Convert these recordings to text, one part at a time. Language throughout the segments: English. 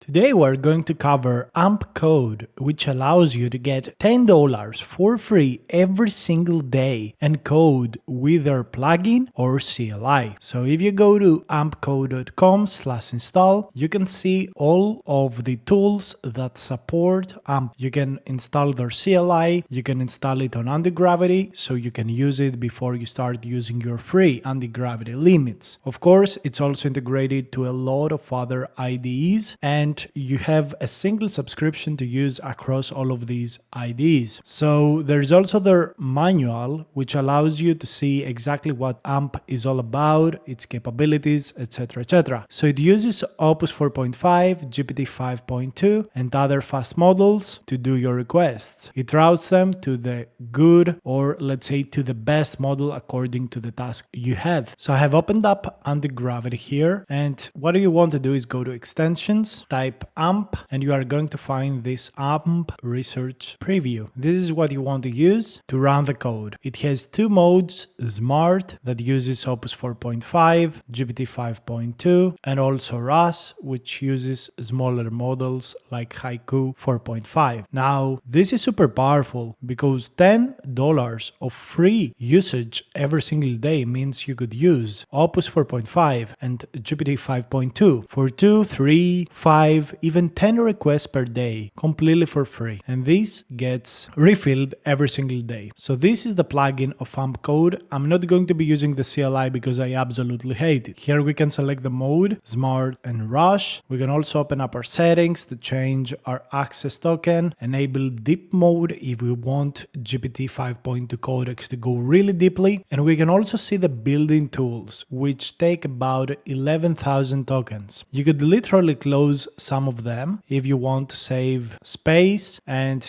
Today we're going to cover AmpCode, which allows you to get $10 for free every single day and code with their plugin or CLI. So if you go to ampcode.com/install, you can see all of the tools that support AMP. You can install their CLI, you can install it on anti-gravity, so you can use it before you start using your free anti-gravity limits. Of course, it's also integrated to a lot of other IDEs, and you have a single subscription to use across all of these IDEs. So there's also their manual, which allows you to see exactly what AMP is all about, its capabilities, etc. etc. So it uses Opus 4.5, GPT 5.2, and other fast models to do your requests. It routes them to the good, or let's say to the best model according to the task you have. So I have opened up anti-gravity here, and what you want to do is go to extensions, type AMP, and you are going to find this AMP research preview. This is what you want to use to run the code. It has two modes: Smart, that uses Opus 4.5, GPT 5.2, and also RAS, which uses smaller models like Haiku 4.5. Now, this is super powerful because $10 of free usage every single day means you could use Opus 4.5 and GPT 5.2 for 2, 3, 5, even 10 requests per day, completely for free. And this gets refilled every single day. So this is the plugin of AmpCode. I'm not going to be using the CLI because I absolutely hate it. Here we can select the mode, Smart and Rush. We can also open up our settings to change our access token, enable deep mode if we want GPT 5.2 codecs to go really deeply. And we can also see the building tools, which take about 11,000 tokens. You could literally close some of them if you want to save space and,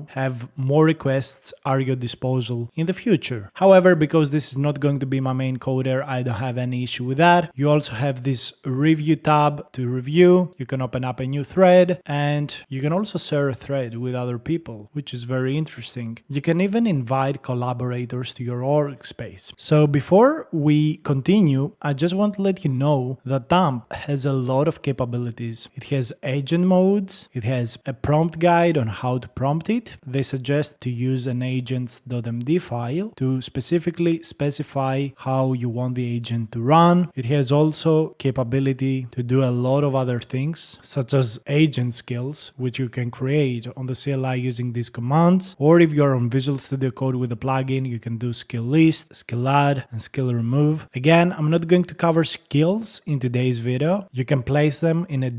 have more requests at your disposal in the future. However, because this is not going to be my main coder, I don't have any issue with that. You also have this review tab to review. You can open up a new thread, and you can also share a thread with other people, which is very interesting. You can even invite collaborators to your org space. So before we continue, I just want to let you know that AMP has a lot of capabilities. It has agent modes, it has a prompt guide on how to prompt it. They suggest to use an agents.md file to specifically specify how you want the agent to run. It has also capability to do a lot of other things, such as agent skills, which you can create on the CLI using these commands. Or if you're on Visual Studio Code with a plugin, you can do skill list, skill add, and skill remove. Again, I'm not going to cover skills in today's video. You can place them in a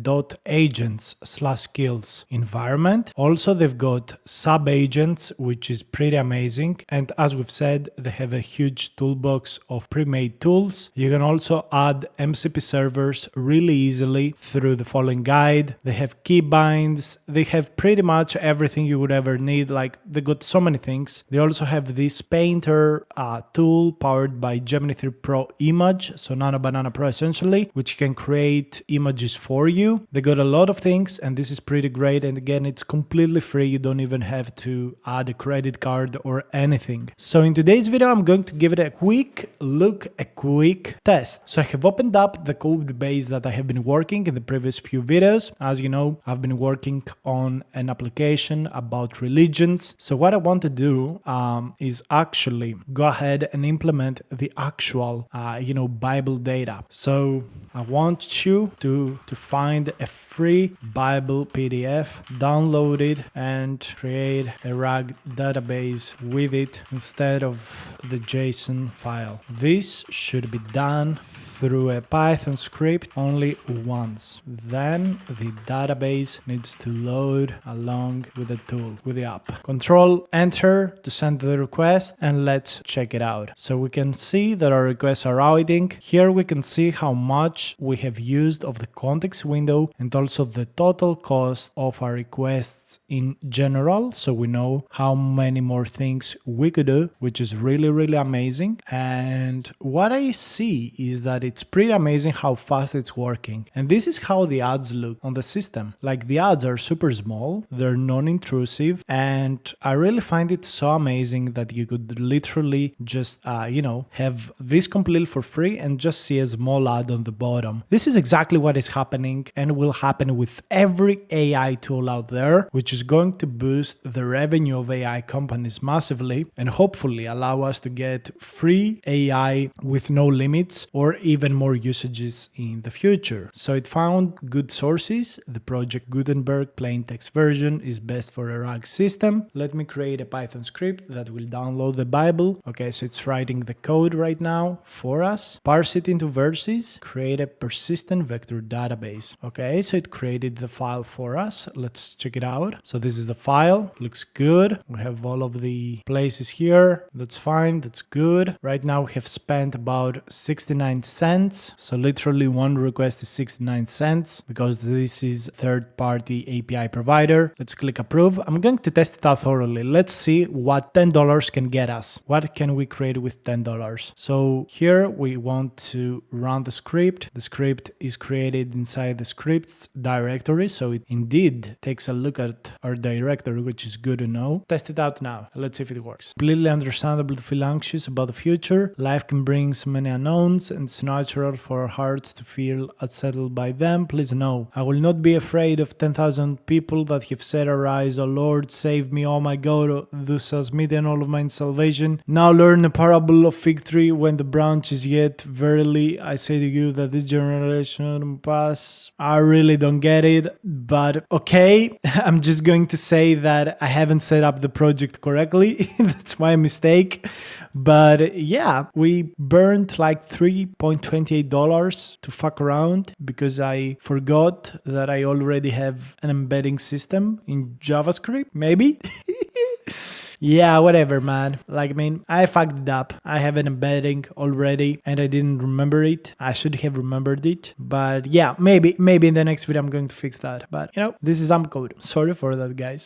.agents/skills environment. Also, they've got sub-agents, which is pretty amazing. And as we've said, they have a huge toolbox of pre-made tools. You can also add MCP servers really easily through the following guide. They have keybinds. They have pretty much everything you would ever need. Like, they got so many things. They also have this painter tool powered by Gemini 3 Pro Image, so Nano Banana Pro essentially, which can create images for you. They got a lot of things, and this is pretty great. And again, it's completely free. You don't even have to add a credit card or anything. So in today's video, I'm going to give it a quick look, a quick test. So I have opened up the code base that I have been working in the previous few videos. As you know, I've been working on an application about religions. So what I want to do is actually go ahead and implement the actual, Bible data. So I want you to find a free Bible PDF, download it, and create a RAG database with it instead of the JSON file. This should be done through a Python script only once. Then the database needs to load along with the tool, with the app. Control Enter to send the request, and let's check it out. So we can see that our requests are routing. Here we can see how much we have used of the context window and also the total cost of our requests in general. So we know how many more things we could do, which is really, really amazing. And what I see is that it's pretty amazing how fast it's working. And this is how the ads look on the system. Like, the ads are super small, they're non-intrusive, and I really find it so amazing that you could literally just, have this completely for free and just see a small ad on the bottom. This is exactly what is happening and will happen with every AI tool out there, which is going to boost the revenue of AI companies massively and hopefully allow us to get free AI with no limits or even more usages in the future. So it found good sources. The Project Gutenberg plain text version is best for a RAG system. Let me create a Python script that will download the Bible. Okay, so it's writing the code right now for us. Parse it into verses, create a persistent vector database. Okay, so it created the file for us. Let's check it out. So this is the file, looks good. We have all of the places here. That's fine, that's good. Right now we have spent about 69 cents. So literally one request is 69 cents because this is third-party API provider. Let's click approve. I'm going to test it out thoroughly. Let's see what $10 can get us. What can we create with $10? So here we want to run the script. The script is created inside the scripts directory. So it indeed takes a look at our directory, which is good to know. Test it out now. Let's see if it works. Completely understandable to feel anxious about the future. Life can bring so many unknowns and it's natural for our hearts to feel unsettled by them. Please know, I will not be afraid of 10,000 people that have said, arise, O Lord, save me, oh my God, thus has midden all of my salvation. Now learn the parable of fig tree when the branch is yet. Verily, I say to you that this generation pass. I really don't get it, but okay. I'm just going to say that I haven't set up the project correctly. That's my mistake. But yeah, we burned like $3.28 to fuck around because I forgot that I already have an embedding system in JavaScript, maybe. Yeah, whatever, man. Like, I mean, I fucked it up. I have an embedding already and I didn't remember it. I should have remembered it. But yeah, maybe in the next video I'm going to fix that. But you know, this is AmpCode. Sorry for that, guys.